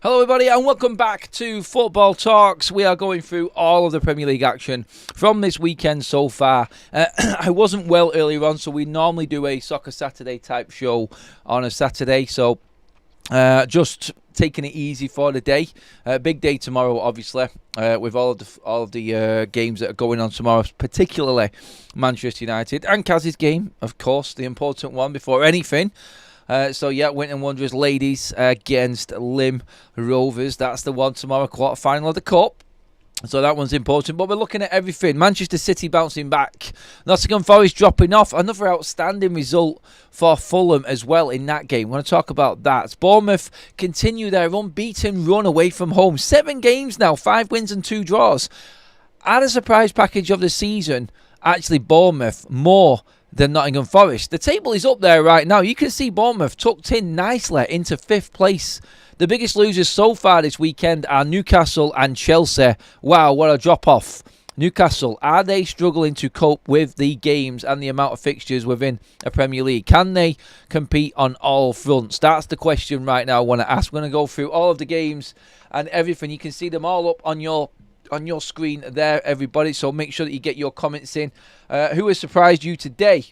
Hello everybody and welcome back to Football Talks. We are going through all of the Premier League action from this weekend so far. I wasn't well earlier on, so we normally do a Soccer Saturday type show on a Saturday. So just taking it easy for the day. Big day tomorrow, obviously, with all of the games that are going on tomorrow, particularly Manchester United and Kaz's game, of course, the important one before anything. Winton Wanderers ladies against Lim Rovers. That's the one tomorrow, quarter-final of the Cup. So that one's important. But we're looking at everything. Manchester City bouncing back. Nottingham Forest dropping off. Another outstanding result for Fulham as well in that game. We're going to talk about that. Bournemouth continue their unbeaten run away from home. 7 games now, 5 wins and 2 draws. At a surprise package of the season, actually Bournemouth more than Nottingham Forest. The table is up there right now. You can see Bournemouth tucked in nicely into 5th place. The biggest losers so far this weekend are Newcastle and Chelsea. Wow, what a drop-off. Newcastle, are they struggling to cope with the games and the amount of fixtures within a Premier League? Can they compete on all fronts? That's the question right now I want to ask. We're going to go through all of the games and everything. You can see them all up on your screen there, everybody, so make sure that you get your comments in. Who has surprised you today?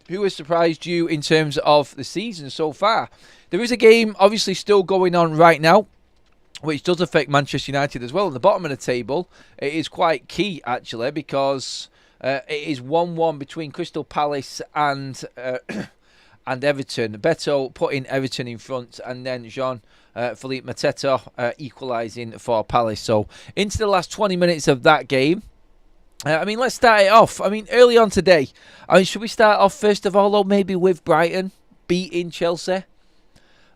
Who has surprised you in terms of the season so far? There is a game obviously still going on right now, which does affect Manchester United as well. At the bottom of the table, it is quite key actually, because it is 1-1 between Crystal Palace and Everton. Beto putting Everton in front, and then Jean-Philippe Mateta equalising for Palace. So into the last 20 minutes of that game. Let's start it off. Early on today, should we start off first of all, though, maybe with Brighton beating Chelsea?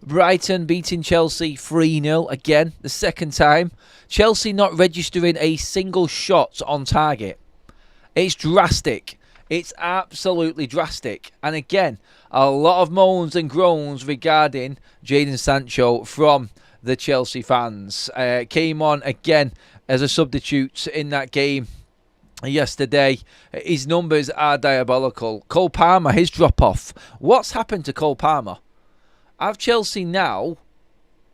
Brighton beating Chelsea 3-0 again, the second time. Chelsea not registering a single shot on target. It's drastic. It's absolutely drastic. And again, a lot of moans and groans regarding Jadon Sancho from the Chelsea fans. Came on again as a substitute in that game yesterday. His numbers are diabolical. Cole Palmer, his drop-off. What's happened to Cole Palmer? Have Chelsea now,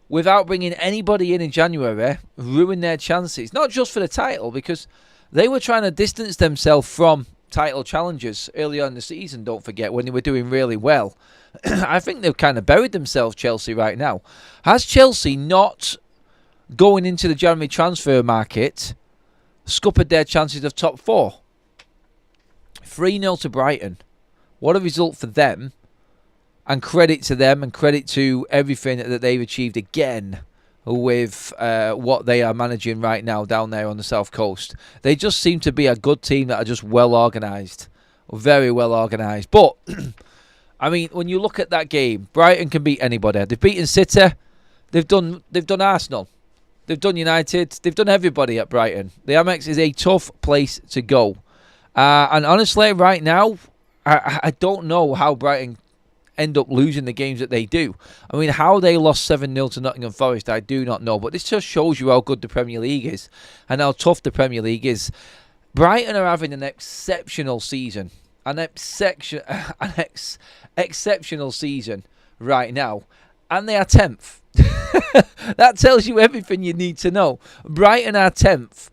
without bringing anybody in January, ruined their chances? Not just for the title, because they were trying to distance themselves from title challengers early on in the season, don't forget, when they were doing really well. I think they've kind of buried themselves, Chelsea, right now. Has Chelsea not, going into the January transfer market, scuppered their chances of top 4? 3-0 to Brighton. What a result for them. And credit to them and credit to everything that they've achieved again with what they are managing right now down there on the South Coast. They just seem to be a good team that are just well organised. Very well organised. But, when you look at that game, Brighton can beat anybody. They've beaten City. They've done Arsenal. They've done United. They've done everybody at Brighton. The Amex is a tough place to go. And honestly, right now, I don't know how Brighton end up losing the games that they do. How they lost 7-0 to Nottingham Forest, I do not know. But this just shows you how good the Premier League is and how tough the Premier League is. Brighton are having an exceptional season. An exceptional season right now. And they are 10th. That tells you everything you need to know. Brighton are 10th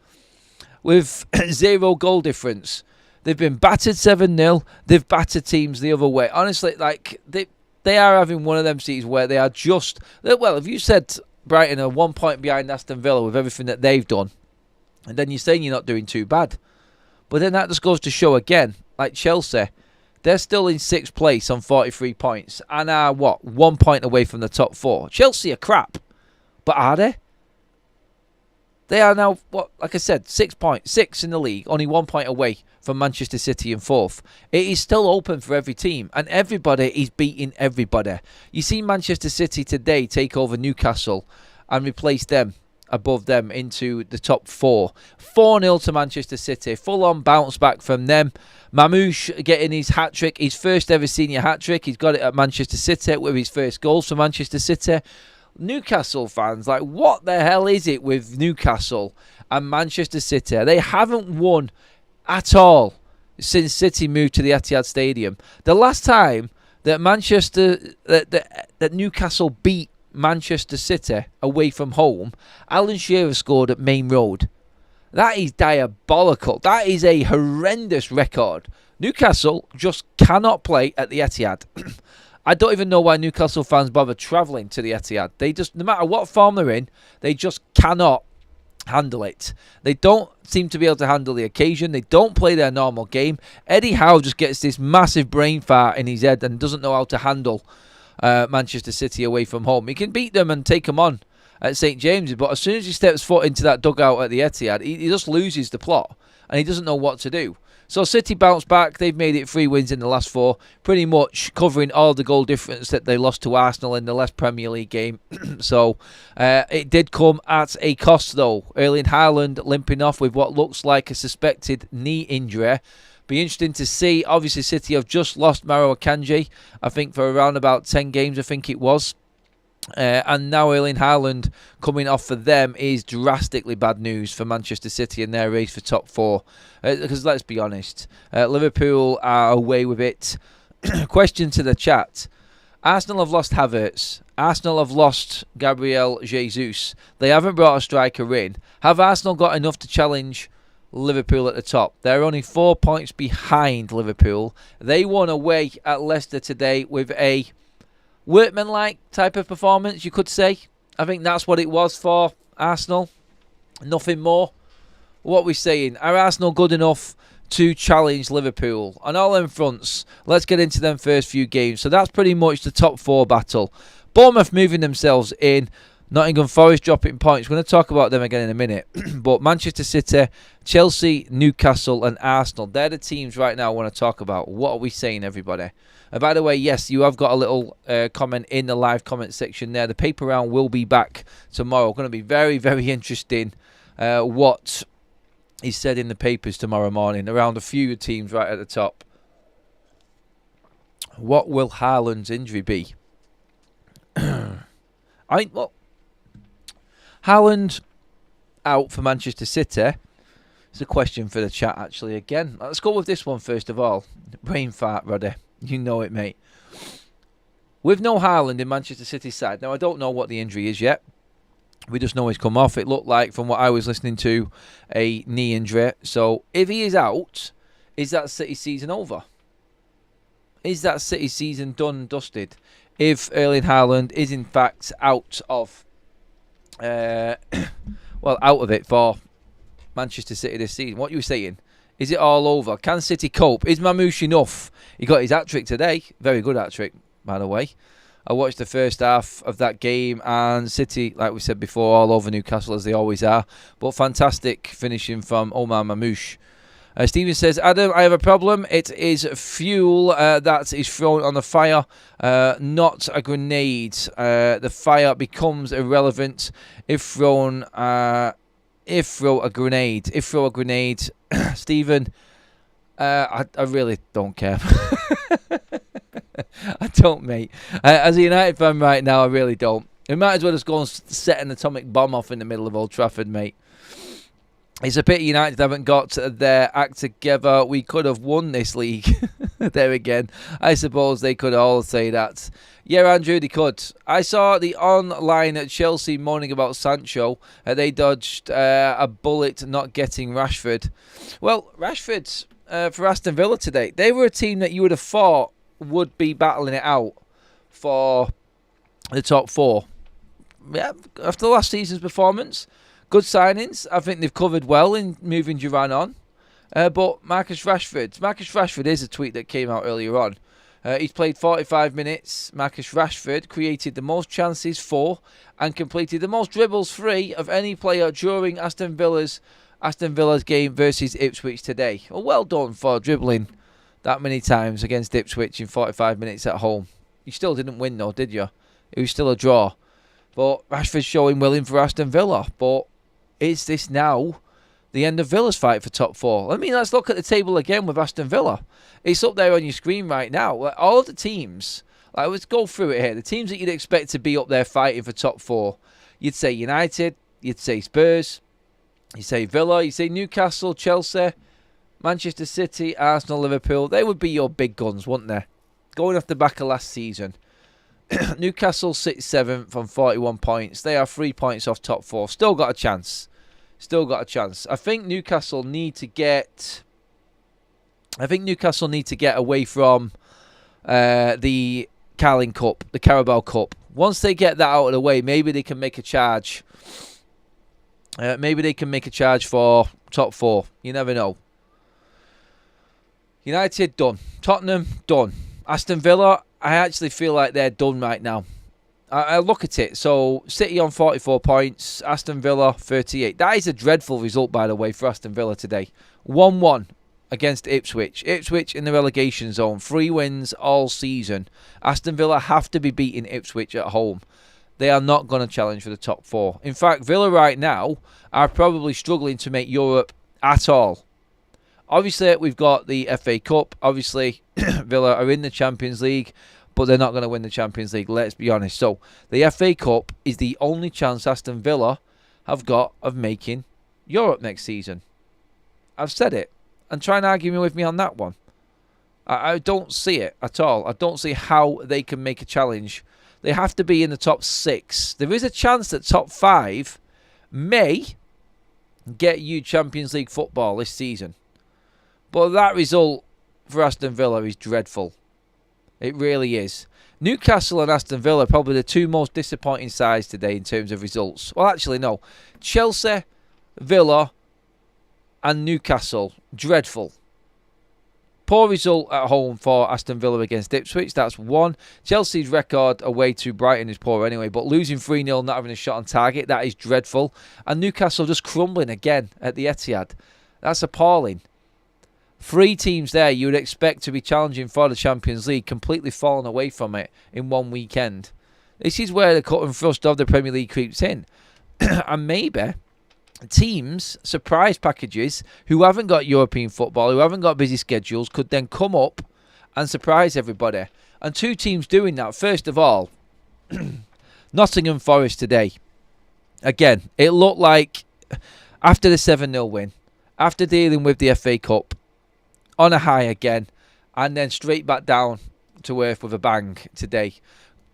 with 0 goal difference. They've been battered 7-0. They've battered teams the other way. Honestly, they are having one of them seasons where they are just... Well, if you said Brighton are 1 point behind Aston Villa with everything that they've done, and then you're saying you're not doing too bad. But then that just goes to show again, like Chelsea, they're still in 6th place on 43 points and are, 1 point away from the top 4. Chelsea are crap. But are they? They are now, like I said, 6 points, 6 in the league, only 1 point away from Manchester City in 4th. It is still open for every team, and everybody is beating everybody. You see Manchester City today take over Newcastle and replace them above them into the top 4. 4-0 to Manchester City. Full-on bounce back from them. Mamouche getting his hat-trick, his first ever senior hat-trick. He's got it at Manchester City with his first goals for Manchester City. Newcastle fans, what the hell is it with Newcastle and Manchester City? They haven't won at all since City moved to the Etihad Stadium. The last time that Newcastle beat Manchester City away from home, Alan Shearer scored at Main Road. That is diabolical. That is a horrendous record. Newcastle just cannot play at the Etihad. I don't even know why Newcastle fans bother travelling to the Etihad. They just, no matter what form they're in, they just cannot handle it. They don't seem to be able to handle the occasion. They don't play their normal game. Eddie Howe just gets this massive brain fart in his head and doesn't know how to handle Manchester City away from home. He can beat them and take them on at St James's, but as soon as he steps foot into that dugout at the Etihad, he just loses the plot and he doesn't know what to do. So City bounced back. They've made it 3 wins in the last 4, pretty much covering all the goal difference that they lost to Arsenal in the last Premier League game. So it did come at a cost, though. Erling Haaland limping off with what looks like a suspected knee injury. Be interesting to see. Obviously, City have just lost Mauro Akanji, I think, for around about 10 games, I think it was. And now Erling Haaland coming off for them is drastically bad news for Manchester City and their race for top 4. Because let's be honest, Liverpool are away with it. Question to the chat. Arsenal have lost Havertz. Arsenal have lost Gabriel Jesus. They haven't brought a striker in. Have Arsenal got enough to challenge Liverpool at the top? They're only 4 points behind Liverpool. They won away at Leicester today with a workmanlike type of performance, you could say. I think that's what it was for Arsenal. Nothing more. What are we saying? Are Arsenal good enough to challenge Liverpool? On all them fronts, let's get into them first few games. So that's pretty much the top 4 battle. Bournemouth moving themselves in. Nottingham Forest dropping points. We're going to talk about them again in a minute. But Manchester City, Chelsea, Newcastle and Arsenal, they're the teams right now I want to talk about. What are we saying, everybody? And by the way, yes, you have got a little comment in the live comment section there. The paper round will be back tomorrow. Going to be very, very interesting what is said in the papers tomorrow morning around a few teams right at the top. What will Haaland's injury be? Haaland out for Manchester City. It's a question for the chat, actually, again. Let's go with this one first of all. Brain fart, Roddy. You know it, mate. With no Haaland in Manchester City's side. Now, I don't know what the injury is yet. We just know he's come off. It looked like, from what I was listening to, a knee injury. So, if he is out, is that City season over? Is that City season done and dusted? If Erling Haaland is, in fact, out of out of it for Manchester City this season. What are you saying? Is it all over? Can City cope? Is Mamouche enough? He got his hat-trick today. Very good hat-trick, by the way. I watched the first half of that game, and City, like we said before, all over Newcastle as they always are. But fantastic finishing from Omar Mamouche. Stephen says, Adam, I have a problem. It is fuel that is thrown on the fire, not a grenade. The fire becomes irrelevant if throw a grenade. Stephen, I really don't care. I don't, mate. As a United fan right now, I really don't. We might as well just go and set an atomic bomb off in the middle of Old Trafford, mate. It's a pity United haven't got their act together. We could have won this league. There again. I suppose they could all say that. Yeah, Andrew, they could. I saw the online at Chelsea moaning about Sancho. They dodged a bullet not getting Rashford. Well, Rashford for Aston Villa today. They were a team that you would have thought would be battling it out for the top 4. Yeah, after last season's performance. Good signings. I think they've covered well in moving Duran on. But Marcus Rashford is a tweet that came out earlier on. He's played 45 minutes. Marcus Rashford created the most chances for and completed the most dribbles free of any player during Aston Villa's game versus Ipswich today. Well done for dribbling that many times against Ipswich in 45 minutes at home. You still didn't win though, did you? It was still a draw. But Rashford's showing willing for Aston Villa. But is this now the end of Villa's fight for top 4? I mean, let's look at the table again with Aston Villa. It's up there on your screen right now. All of the teams, let's go through it here. The teams that you'd expect to be up there fighting for top 4. You'd say United, you'd say Spurs, you'd say Villa, you'd say Newcastle, Chelsea, Manchester City, Arsenal, Liverpool. They would be your big guns, wouldn't they? Going off the back of last season. Newcastle sits 7th on 41 points. They are 3 points off top 4. Still got a chance. I think Newcastle need to get away from the Carling Cup, the Carabao Cup. Once they get that out of the way, maybe they can make a charge. For top 4. You never know. United, done. Tottenham, done. Aston Villa, I actually feel like they're done right now. I look at it. So, City on 44 points. Aston Villa, 38. That is a dreadful result, by the way, for Aston Villa today. 1-1 against Ipswich. Ipswich in the relegation zone. 3 wins all season. Aston Villa have to be beating Ipswich at home. They are not going to challenge for the top 4. In fact, Villa right now are probably struggling to make Europe at all. Obviously, we've got the FA Cup. Obviously, Villa are in the Champions League, but they're not going to win the Champions League, let's be honest. So, the FA Cup is the only chance Aston Villa have got of making Europe next season. I've said it. And try and argue with me on that one. I don't see it at all. I don't see how they can make a challenge. They have to be in the top 6. There is a chance that top 5 may get you Champions League football this season. But that result for Aston Villa is dreadful. It really is. Newcastle and Aston Villa are probably the 2 most disappointing sides today in terms of results. Well, actually, no. Chelsea, Villa, and Newcastle. Dreadful. Poor result at home for Aston Villa against Ipswich. That's 1. Chelsea's record away to Brighton is poor anyway. But losing 3-0, not having a shot on target, that is dreadful. And Newcastle just crumbling again at the Etihad. That's appalling. 3 teams there you would expect to be challenging for the Champions League, completely fallen away from it in one weekend. This is where the cut and thrust of the Premier League creeps in. And maybe teams, surprise packages, who haven't got European football, who haven't got busy schedules, could then come up and surprise everybody. And 2 teams doing that. First of all, Nottingham Forest today. Again, it looked like after the 7-0 win, after dealing with the FA Cup, on a high again, and then straight back down to earth with a bang today.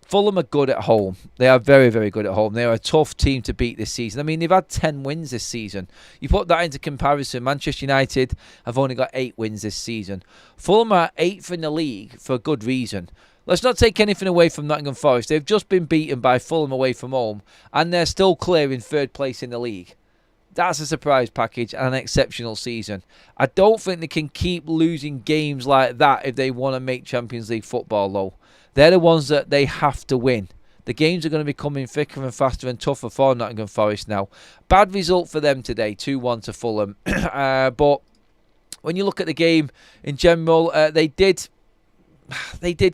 Fulham are good at home. They are very, very good at home. They are a tough team to beat this season. I mean, they've had 10 wins this season. You put that into comparison, Manchester United have only got 8 wins this season. Fulham are 8th in the league for a good reason. Let's not take anything away from Nottingham Forest. They've just been beaten by Fulham away from home, and they're still clear in 3rd place in the league. That's a surprise package and an exceptional season. I don't think they can keep losing games like that if they want to make Champions League football, though. They're the ones that they have to win. The games are going to be coming thicker and faster and tougher for Nottingham Forest now. Bad result for them today, 2-1 to Fulham. But when you look at the game in general, they did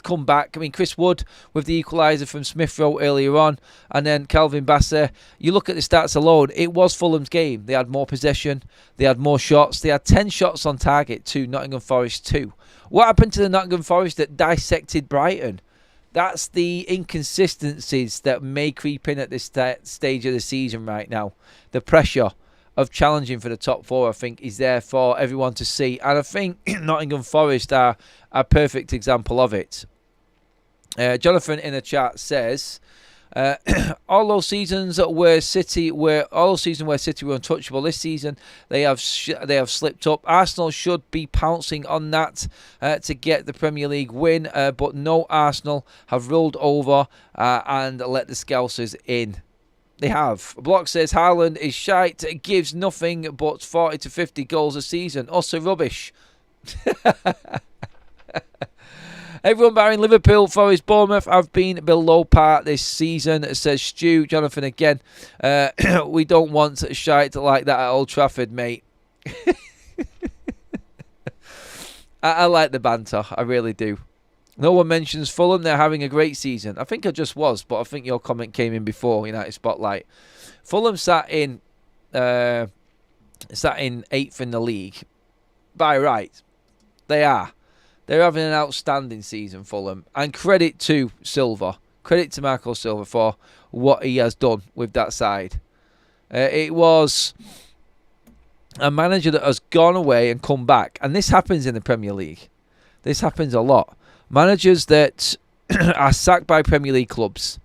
come back. I mean, Chris Wood with the equaliser from Smith Rowe earlier on, and then Calvin Bassett. You look at the stats alone, it was Fulham's game. They had more possession, they had more shots, they had 10 shots on target to Nottingham Forest 2. What happened to the Nottingham Forest that dissected Brighton? That's the inconsistencies that may creep in at this stage of the season right now. The pressure of challenging for the top 4, I think, is there for everyone to see. And I think Nottingham Forest are a perfect example of it. Jonathan in the chat says, all those seasons where City were untouchable, this season they have slipped up. Arsenal should be pouncing on that to get the Premier League win, but no, Arsenal have rolled over and let the Scousers in. They have. Block says Haaland is shite. It gives nothing but 40 to 50 goals a season. Also rubbish. Everyone barring Liverpool, Forest, Bournemouth have been below par this season, says Stu. Jonathan again. We don't want shite like that at Old Trafford, mate. I like the banter. I really do. No one mentions Fulham. They're having a great season. I think I just was, but I think your comment came in before United Spotlight. Fulham sat in 8th in the league. By right. They are. They're having an outstanding season, Fulham. And credit to Silva. Credit to Marco Silva for what he has done with that side. It was a manager that has gone away and come back. And this happens in the Premier League. This happens a lot. Managers that are sacked by Premier League clubs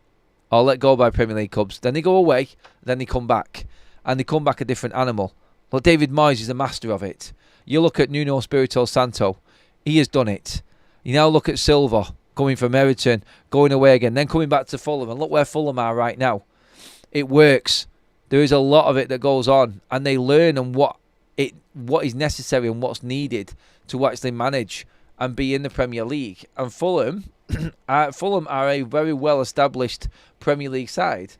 or let go by Premier League clubs. Then they go away, then they come back. And they come back a different animal. Well, David Moyes is the master of it. You look at Nuno Espirito Santo. He has done it. You now look at Silva coming from Everton, going away again, then coming back to Fulham. And look where Fulham are right now. It works. There is a lot of it that goes on. And they learn on what is necessary and what's needed to actually manage and be in the Premier League. And Fulham are a very well-established Premier League side.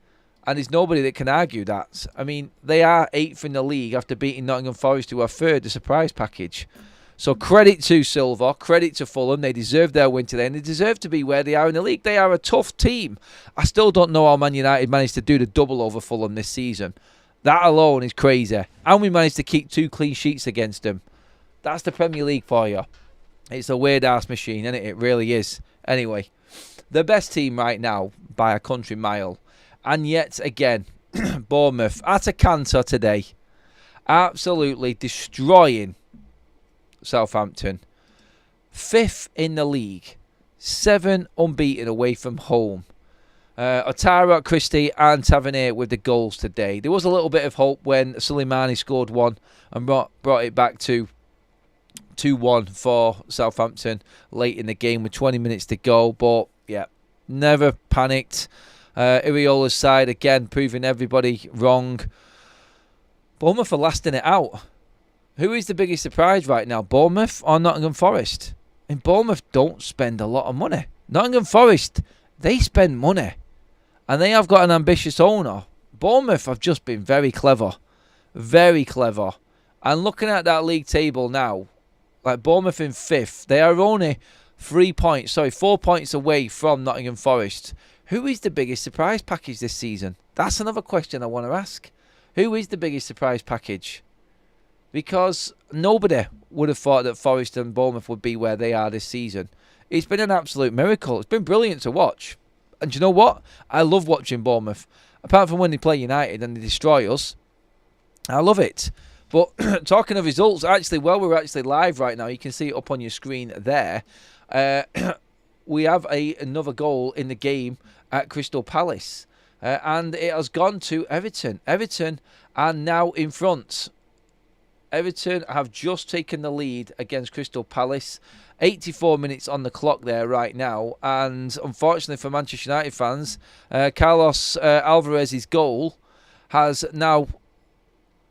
And there's nobody that can argue that. I mean, they are 8th in the league after beating Nottingham Forest, who are 3rd, the surprise package. So credit to Silva, credit to Fulham. They deserve their win today, and they deserve to be where they are in the league. They are a tough team. I still don't know how Man United managed to do the double over Fulham this season. That alone is crazy. And we managed to keep 2 clean sheets against them. That's the Premier League for you. It's a weird-ass machine, isn't it? It really is. Anyway, the best team right now by a country mile. And yet again, Bournemouth at a canter today. Absolutely destroying Southampton. 5th in the league. 7 unbeaten away from home. Otara, Christie and Tavernier with the goals today. There was a little bit of hope when Soleimani scored one and brought it back to 2-1 for Southampton late in the game with 20 minutes to go. But, yeah, never panicked. Iriola's side, again, proving everybody wrong. Bournemouth are lasting it out. Who is the biggest surprise right now, Bournemouth or Nottingham Forest? And Bournemouth don't spend a lot of money. Nottingham Forest, they spend money. And they have got an ambitious owner. Bournemouth have just been very clever. Very clever. And looking at that league table now, like Bournemouth in 5th, they are only 4 points away from Nottingham Forest. Who is the biggest surprise package this season? That's another question I want to ask. Who is the biggest surprise package? Because nobody would have thought that Forest and Bournemouth would be where they are this season. It's been an absolute miracle. It's been brilliant to watch. And you know what? I love watching Bournemouth. Apart from when they play United and they destroy us. I love it. But talking of results, actually, while we're actually live right now, you can see it up on your screen there. We have another goal in the game at Crystal Palace. And it has gone to Everton. Everton are now in front. Everton have just taken the lead against Crystal Palace. 84 minutes on the clock there right now. And unfortunately for Manchester United fans, Carlos Alvarez's goal has now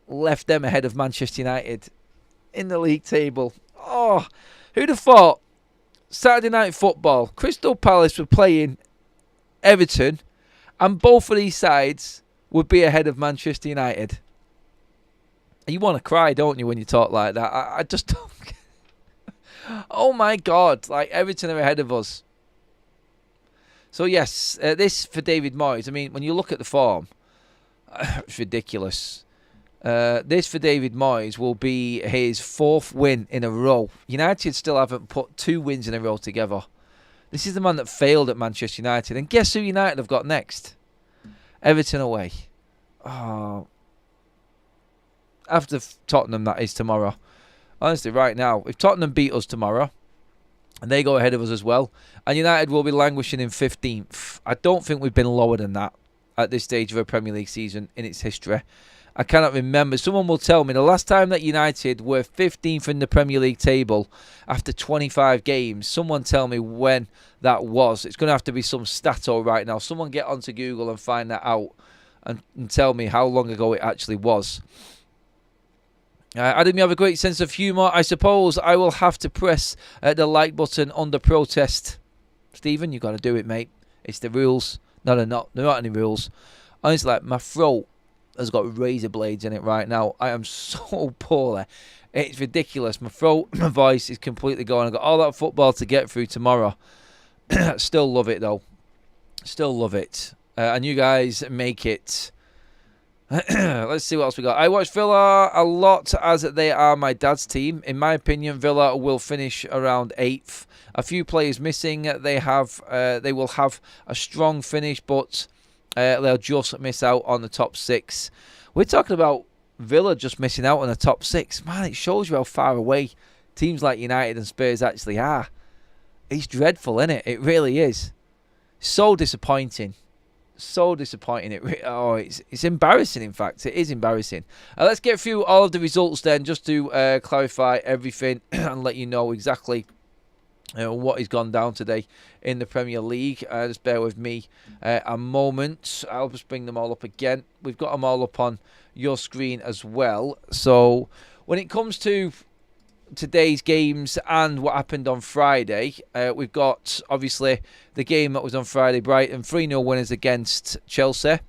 left them ahead of Manchester United in the league table. Oh, who'd have thought? Saturday night football, Crystal Palace were playing Everton, and both of these sides would be ahead of Manchester United. You want to cry, don't you, when you talk like that? I just don't. Oh my God, like Everton are ahead of us. So yes, this for David Moyes. I mean, when you look at the form, it's ridiculous. This for David Moyes will be his 4th win in a row. United still haven't put 2 wins in a row together. This is the man that failed at Manchester United. And guess who United have got next? Everton away. Oh. After Tottenham, that is tomorrow. Honestly, right now, if Tottenham beat us tomorrow, and they go ahead of us as well, and United will be languishing in 15th. I don't think we've been lower than that at this stage of a Premier League season in its history. I cannot remember. Someone will tell me the last time that United were 15th in the Premier League table after 25 games. Someone tell me when that was. It's going to have to be some stato right now. Someone get onto Google and find that out and tell me how long ago it actually was. Adam, you have a great sense of humour. I suppose I will have to press the like button under protest. Stephen, you got to do it, mate. It's the rules. No, they're not. There aren't any rules. Honestly, like, my throat has got razor blades in it right now. I am so poorly. It's ridiculous. My throat, my voice is completely gone. I've got all that football to get through tomorrow. Still love it, though. Still love it. And you guys make it. Let's see what else we got. I watch Villa a lot as they are my dad's team. In my opinion, Villa will finish around 8th. A few players missing. They will have a strong finish, but they'll just miss out on the top 6. We're talking about Villa just missing out on the top 6. Man, it shows you how far away teams like United and Spurs actually are. It's dreadful, isn't it? It really is. So disappointing. So disappointing. It's embarrassing. In fact, it is embarrassing. Let's get through all of the results then, just to clarify everything and let you know exactly what has gone down today in the Premier League. Just bear with me a moment. I'll just bring them all up again. We've got them all up on your screen as well. So when it comes to today's games and what happened on Friday, we've got obviously the game that was on Friday. Brighton 3-0 winners against Chelsea.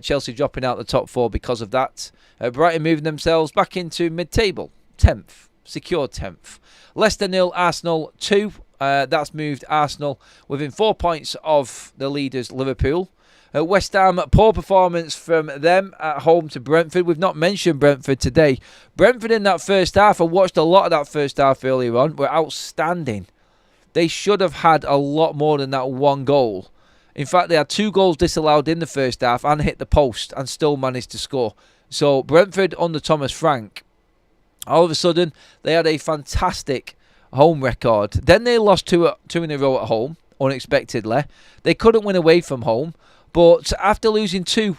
Chelsea dropping out the top 4 because of that. Brighton moving themselves back into mid-table, 10th, secure 10th. Leicester 0, Arsenal 2. That's moved Arsenal within 4 points of the leaders Liverpool. West Ham, poor performance from them at home to Brentford. We've not mentioned Brentford today. Brentford in that first half, I watched a lot of that first half earlier on, were outstanding. They should have had a lot more than that one goal. In fact, they had 2 goals disallowed in the first half and hit the post and still managed to score. So Brentford under Thomas Frank, all of a sudden, they had a fantastic home record. Then they lost two in a row at home, unexpectedly. They couldn't win away from home. But after losing 2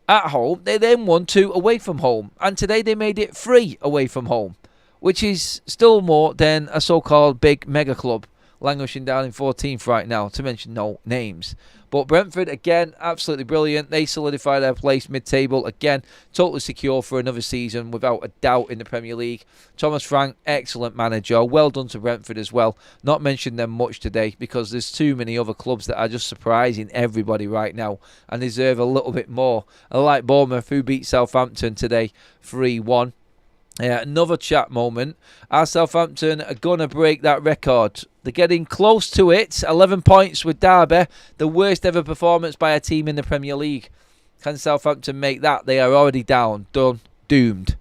at home, they then won 2 away from home. And today they made it 3 away from home, which is still more than a so-called big mega club languishing down in 14th right now, to mention no names. But Brentford, again, absolutely brilliant. They solidify their place mid-table. Again, totally secure for another season without a doubt in the Premier League. Thomas Frank, excellent manager. Well done to Brentford as well. Not mention them much today because there's too many other clubs that are just surprising everybody right now and deserve a little bit more. I like Bournemouth, who beat Southampton today 3-1. Another chat moment. Are Southampton going to break that record? They're getting close to it. 11 points with Derby. The worst ever performance by a team in the Premier League. Can Southampton make that? They are already down. Done. Doomed.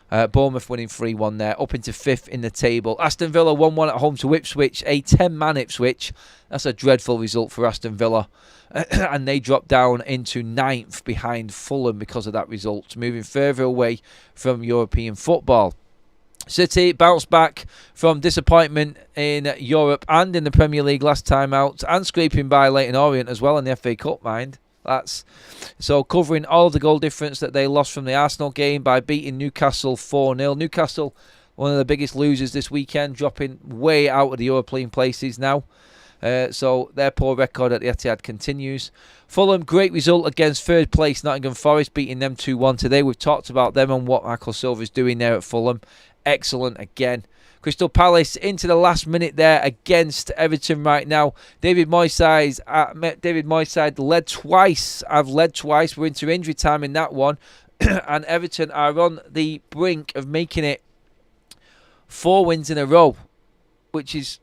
Bournemouth winning 3-1 there. Up into 5th in the table. Aston Villa 1-1 at home to Ipswich. A 10-man Ipswich. That's a dreadful result for Aston Villa. And they dropped down into 9th behind Fulham because of that result, moving further away from European football. City bounced back from disappointment in Europe and in the Premier League last time out, and scraping by Leyton Orient as well in the FA Cup, mind. That's so covering all the goal difference that they lost from the Arsenal game by beating Newcastle 4-0. Newcastle, one of the biggest losers this weekend, dropping way out of the European places now. So their poor record at the Etihad continues. Fulham, great result against third place Nottingham Forest, beating them 2-1 today. We've talked about them and what Michael Silva's doing there at Fulham. Excellent again. Crystal Palace into the last minute there against Everton right now. David Moyes led twice. I've led twice. We're into injury time in that one. And Everton are on the brink of making it 4 wins in a row, which is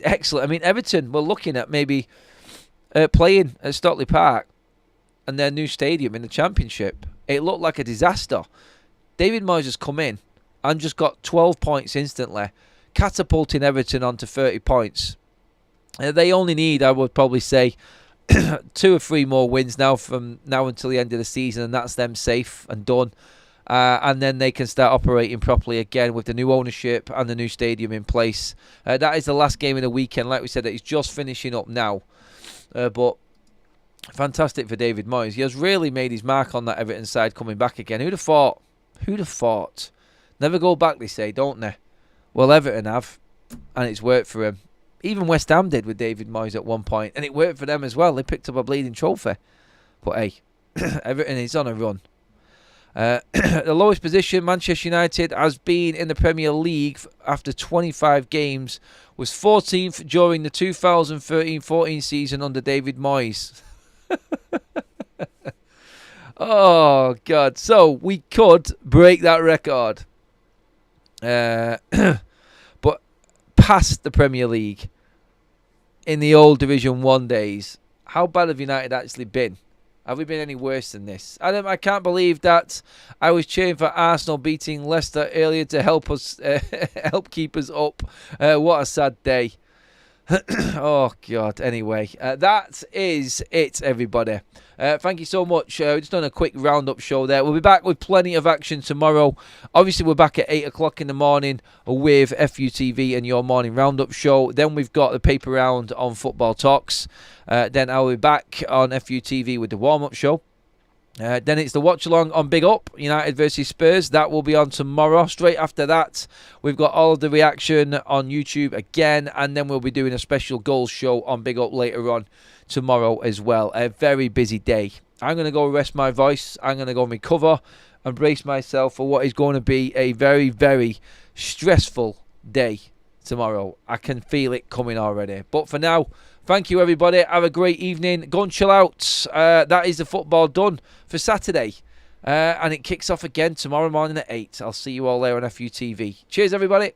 excellent. I mean, Everton were looking at maybe playing at Stockley Park and their new stadium in the Championship. It looked like a disaster. David Moyes has come in and just got 12 points instantly, catapulting Everton onto 30 points. They only need, I would probably say, 2 or 3 more wins now from now until the end of the season, and that's them safe and done. And then they can start operating properly again with the new ownership and the new stadium in place. That is the last game of the weekend, like we said, that is just finishing up now. But fantastic for David Moyes. He has really made his mark on that Everton side coming back again. Who'd have thought? Who'd have thought? Never go back, they say, don't they? Well, Everton have, and it's worked for him. Even West Ham did with David Moyes at one point, and it worked for them as well. They picked up a bleeding trophy. But hey, Everton is on a run. The lowest position Manchester United has been in the Premier League after 25 games was 14th during the 2013-14 season under David Moyes. Oh, God. So we could break that record. But past the Premier League in the old Division 1 days, how bad have United actually been? Have we been any worse than this? I can't believe that I was cheering for Arsenal beating Leicester earlier to help us, help keep us up. What a sad day. Oh, God. Anyway, that is it, everybody. Thank you so much. We've just done a quick roundup show there. We'll be back with plenty of action tomorrow. Obviously, we're back at 8 o'clock in the morning with FUTV and your morning roundup show. Then we've got the paper round on Football Talks. Then I'll be back on FUTV with the warm-up show. Then it's the watch-along on Big Up, United versus Spurs. That will be on tomorrow. Straight after that, we've got all of the reaction on YouTube again. And then we'll be doing a special goals show on Big Up later on tomorrow as well. A very busy day. I'm going to go rest my voice. I'm going to go recover and brace myself for what is going to be a very, very stressful day tomorrow. I can feel it coming already. But for now, thank you, everybody. Have a great evening. Go and chill out. That is the football done for Saturday. And it kicks off again tomorrow morning at 8. I'll see you all there on FUTV. Cheers, everybody.